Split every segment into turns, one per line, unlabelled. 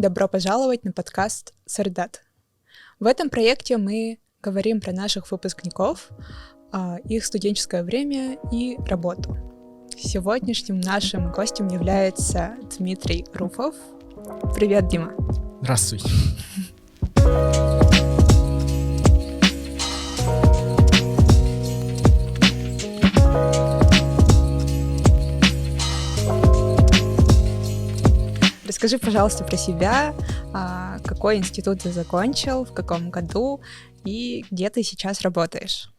Добро пожаловать на подкаст «Сордат». В этом проекте мы говорим про наших выпускников, их студенческое время и работу. Сегодняшним нашим гостем является Дмитрий Руфов. Привет, Дима.
Здравствуй.
Расскажи, пожалуйста, про себя, какой институт ты закончил, в каком году и где ты сейчас работаешь.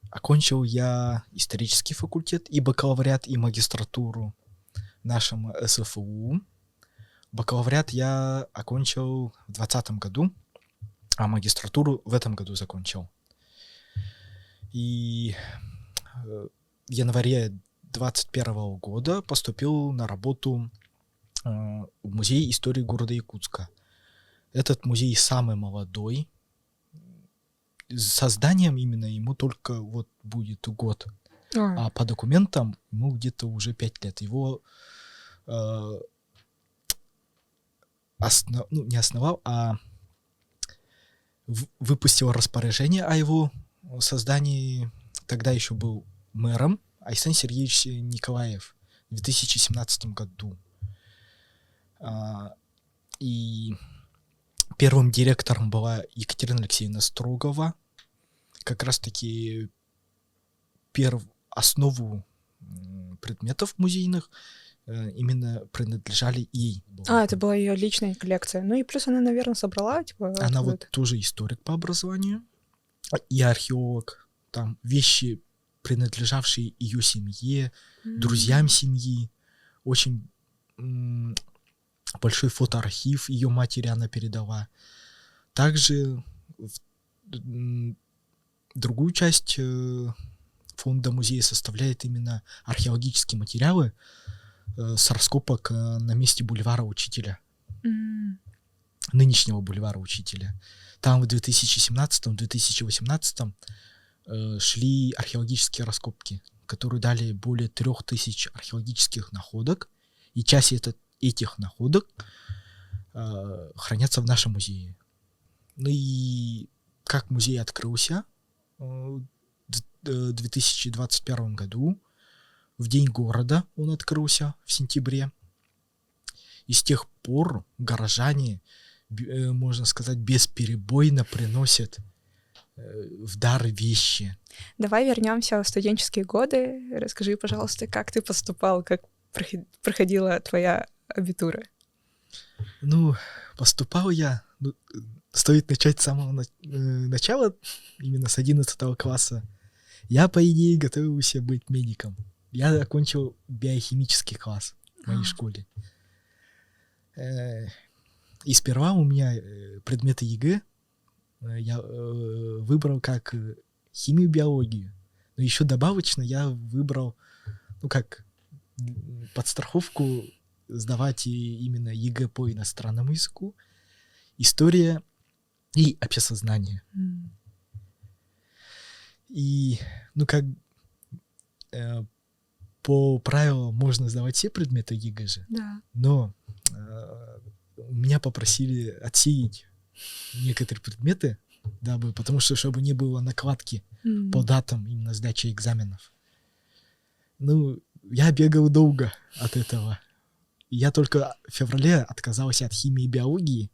Окончил я исторический факультет и бакалавриат, и магистратуру в нашем СФУ. Бакалавриат я окончил в 2020 году, а магистратуру в этом году закончил. И в январе 2021 года поступил на работу в музей истории города Якутска. Этот музей самый молодой. С созданием именно ему только будет год. А по документам ему где-то уже 5 лет. Его не основал, а выпустил распоряжение о его создании. Тогда еще был мэром Айсен Сергеевич Николаев в 2017 году. И первым директором была Екатерина Алексеевна Строгова. Как раз-таки основу предметов музейных именно принадлежали ей.
Это была ее личная коллекция. И плюс она, наверное, собрала.
Она тоже историк по образованию и археолог. Там вещи, принадлежавшие ее семье, друзьям семьи. Очень большой фотоархив ее матери она передала. Также другую часть фонда музея составляет именно археологические материалы с раскопок на месте бульвара Учителя. Нынешнего бульвара Учителя. Там в 2017-2018 шли археологические раскопки, которые дали более 3000 археологических находок, и часть этих находок хранятся в нашем музее. И как музей открылся в 2021 году, в День города он открылся в сентябре, и с тех пор горожане, можно сказать, бесперебойно приносят в дар вещи.
Давай вернемся в студенческие годы. Расскажи, пожалуйста, как ты поступал, как проходила твоя абитура?
Поступал я... Стоит начать с самого начала, именно с 11 класса. Я, по идее, готовился быть медиком. Я окончил биохимический класс в моей школе. И сперва у меня предметы ЕГЭ я выбрал как химию, биологию. Но еще добавочно я выбрал, подстраховку сдавать именно ЕГЭ по иностранному языку, история и обществознание. И, по правилам можно сдавать все предметы ЕГЭ же.
Да.
Но меня попросили отсеять некоторые предметы, потому что, чтобы не было накладки по датам именно сдачи экзаменов. Я бегал долго от этого. Я только в феврале отказался от химии и биологии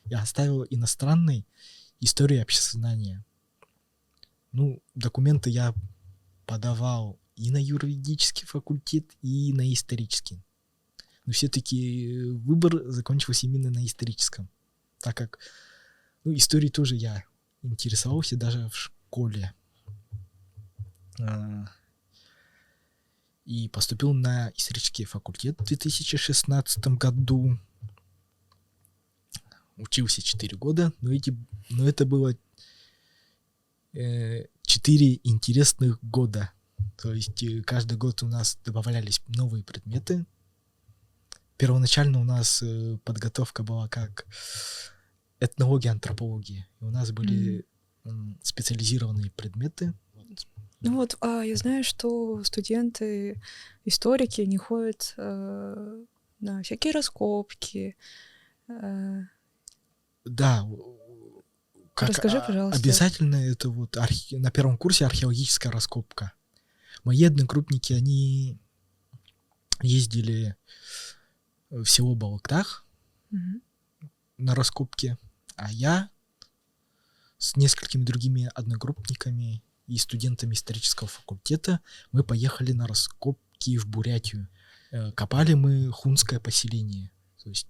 и оставил иностранной историю обществознания. Документы я подавал и на юридический факультет, и на исторический. Но все-таки выбор закончился именно на историческом, так как историей тоже я интересовался даже в школе. И поступил на исторический факультет в 2016 году. Учился 4 года, но это было 4 интересных года. То есть каждый год у нас добавлялись новые предметы. Первоначально у нас подготовка была как этнология, антропология. И у нас были специализированные предметы.
Я знаю, что студенты, историки, они ходят на всякие раскопки.
Да.
Расскажи, пожалуйста.
Обязательно это вот на первом курсе археологическая раскопка. Мои одногруппники, они ездили в село Балактах на раскопки, а я с несколькими другими одногруппниками и студентами исторического факультета мы поехали на раскопки в Бурятию. Копали мы хунское поселение. То есть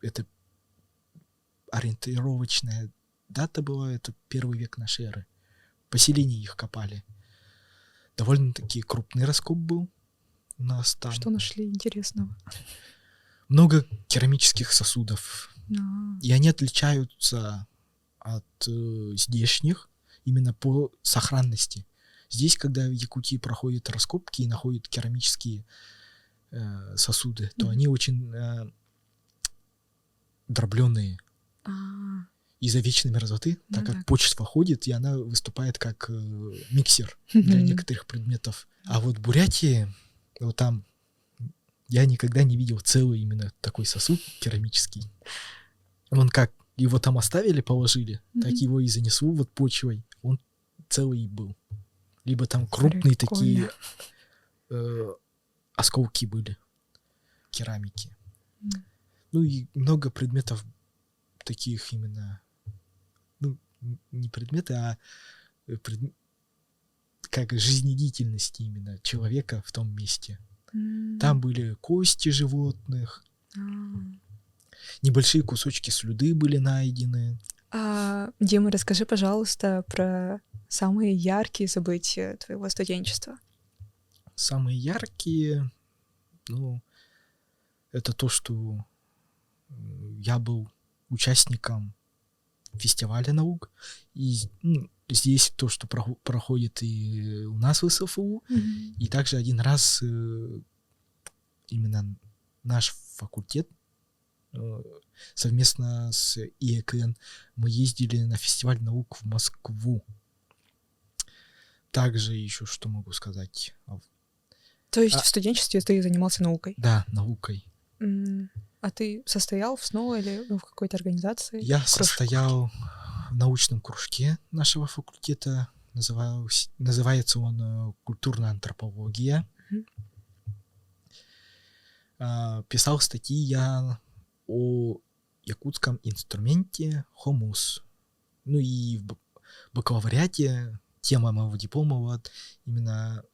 это ориентировочная дата была, это 1 век нашей эры. Поселение их копали. Довольно-таки крупный раскоп был у нас там.
Что нашли интересного?
Много керамических сосудов. И они отличаются от здешних именно по сохранности. Здесь, когда в Якутии проходят раскопки и находят керамические сосуды, то они очень дробленые. Из-за вечной мерзлоты, так как почва ходит, и она выступает как миксер для некоторых предметов. А вот в Бурятии, вот там я никогда не видел целый именно такой сосуд керамический. Он как его там оставили, положили, так его и занесло вот почвой. Он целый и был. Либо там крупные такие осколки были керамики. Ну и много предметов таких именно, ну, не предметы, а как жизнедеятельности именно человека в том месте. Там были кости животных, небольшие кусочки слюды были найдены.
Дима, расскажи, пожалуйста, про самые яркие события твоего студенчества.
Самые яркие, ну, это то, что я был участником фестиваля наук, и здесь то, что проходит и у нас в СФУ, и также один раз именно наш факультет совместно с ИЭКН мы ездили на фестиваль наук в Москву. Также еще что могу сказать?
То есть в студенчестве ты занимался наукой?
Да, наукой.
А ты состоял в СНО или в какой-то организации?
Я состоял в научном кружке нашего факультета. Называется он «Культурная антропология». Писал статьи я о якутском инструменте хомус. Ну и в бакалавриате тема моего диплома вот именно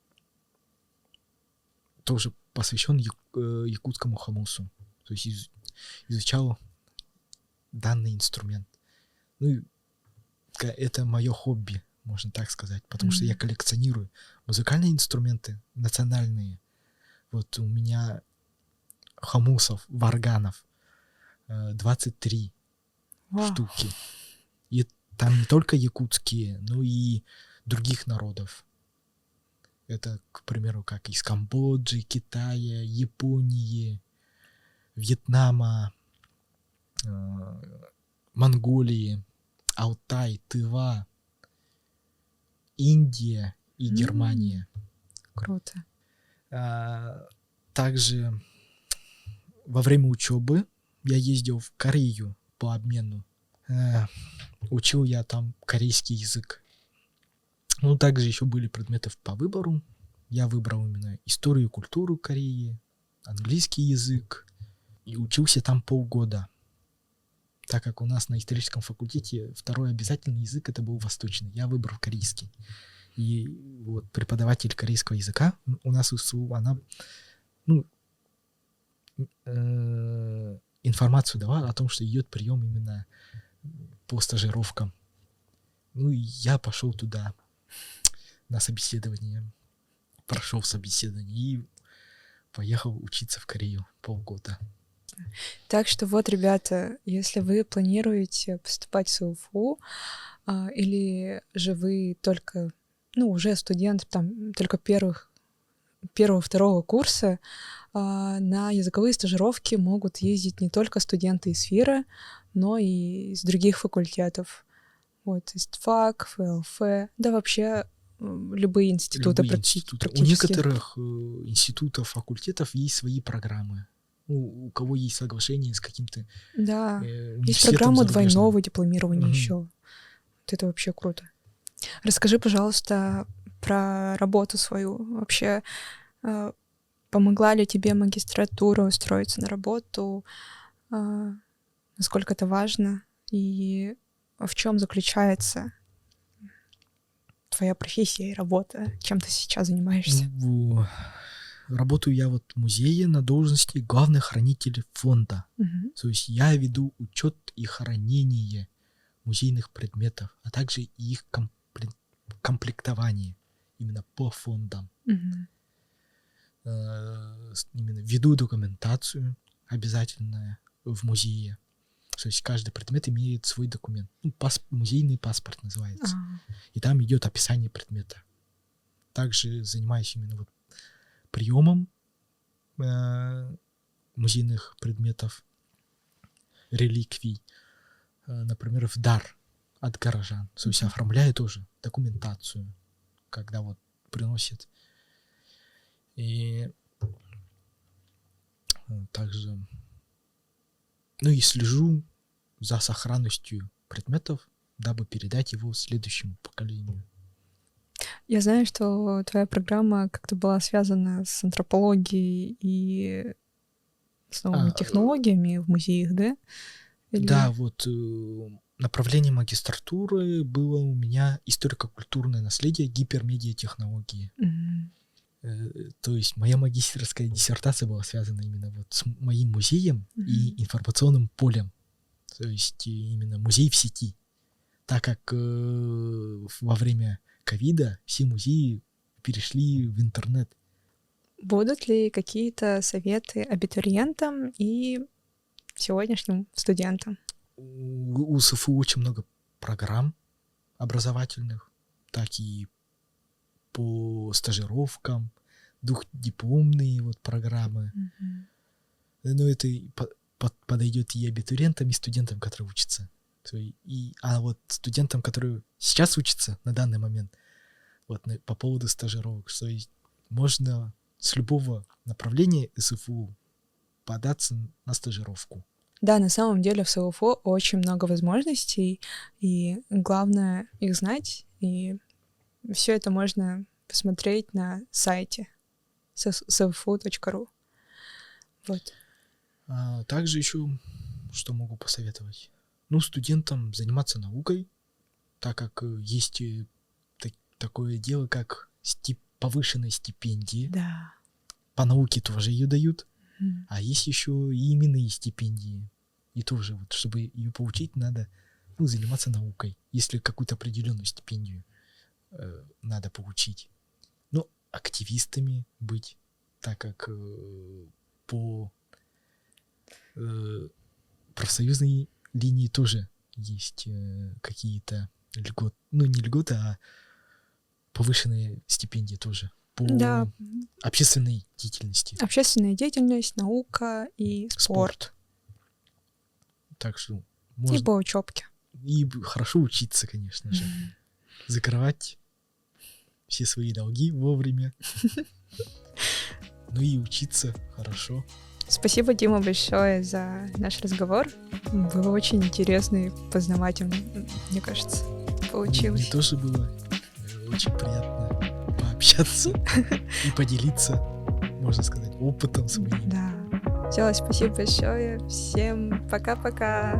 тоже посвящен якутскому хомусу. То есть изучал данный инструмент. Ну и это мое хобби, можно так сказать, потому что я коллекционирую музыкальные инструменты национальные. Вот у меня хомусов, варганов 23 штуки. И там не только якутские, но и других народов. Это, к примеру, как из Камбоджи, Китая, Японии, Вьетнама, Монголии, Алтай, Тыва, Индия и Германия.
Круто.
Также во время учебы я ездил в Корею по обмену. Учил я там корейский язык. Ну, также еще были предметы по выбору. Я выбрал именно историю и культуру Кореи, английский язык. И учился там полгода. Так как у нас на историческом факультете второй обязательный язык это был восточный. Я выбрал корейский. И вот преподаватель корейского языка у нас в СУ, она информацию давала о том, что идет прием именно по стажировкам. Ну и я пошел туда на собеседование. Прошел собеседование и поехал учиться в Корею полгода.
Так что вот, ребята, если вы планируете поступать в СУФУ, или же вы только, уже студент, там, только первого-второго курса, на языковые стажировки могут ездить не только студенты из ФИРа, но и из других факультетов. Вот, из ТФАК, ФЛФ, да вообще любые институты практически.
У некоторых институтов, факультетов есть свои программы. у кого есть соглашение с каким-то
Да, есть
университетом
программа
зарубежным.
двойного дипломирования
Мгм.
еще. Вот это вообще круто. Расскажи, пожалуйста, про работу свою. Вообще, помогла ли тебе магистратура устроиться на работу? Насколько это важно? И в чем заключается твоя профессия и работа? Чем ты сейчас занимаешься?
Работаю я вот в музее на должности главный хранитель фонда.
Мгм.
То есть я веду учет и хранение музейных предметов, а также и их комплектование именно по фондам.
Мгм.
Именно веду документацию обязательно в музее. То есть каждый предмет имеет свой документ. Музейный паспорт называется. И там идет описание предмета. Также занимаюсь именно вот приемом музейных предметов, реликвий, например, в дар от горожан. То есть оформляю тоже документацию, когда вот приносят. И также, и слежу за сохранностью предметов, дабы передать его следующему поколению.
Я знаю, что твоя программа как-то была связана с антропологией и с новыми технологиями в музеях, да?
Да, вот направление магистратуры было у меня историко-культурное наследие, гипермедиатехнологии. То есть моя магистерская диссертация была связана именно вот с моим музеем и информационным полем. То есть именно музей в сети. Так как во время ковида все музеи перешли в интернет.
Будут ли какие-то советы абитуриентам и сегодняшним студентам?
У СФУ очень много программ образовательных, так и по стажировкам, двухдипломные вот программы. Но это подойдет и абитуриентам, и студентам, которые учатся. А вот студентам, которые сейчас учатся на данный момент, вот по поводу стажировок, что можно с любого направления СФУ податься на стажировку.
Да, на самом деле в СФУ очень много возможностей, и главное их знать, и все это можно посмотреть на сайте sfu.ru. Вот.
Также еще что могу посоветовать? Студентам заниматься наукой, так как есть такое дело, как повышенные стипендии.
Да.
По науке тоже ее дают, а есть еще и именные стипендии. И тоже, вот, чтобы ее получить, надо заниматься наукой, если какую-то определенную стипендию надо получить. Активистами быть, так как по профсоюзной линии тоже есть какие-то льготы, не льготы, а повышенные стипендии тоже по общественной деятельности.
Общественная деятельность, наука и спорт.
Так что
можно... И по учебке.
И хорошо учиться, конечно же. Закрывать все свои долги вовремя. И учиться хорошо.
Спасибо, Дима, большое за наш разговор. Было очень интересно и познавательно, мне кажется, получилось.
Мне тоже было очень приятно пообщаться и поделиться, можно сказать, опытом своим.
Да. Все, спасибо большое. Всем пока-пока.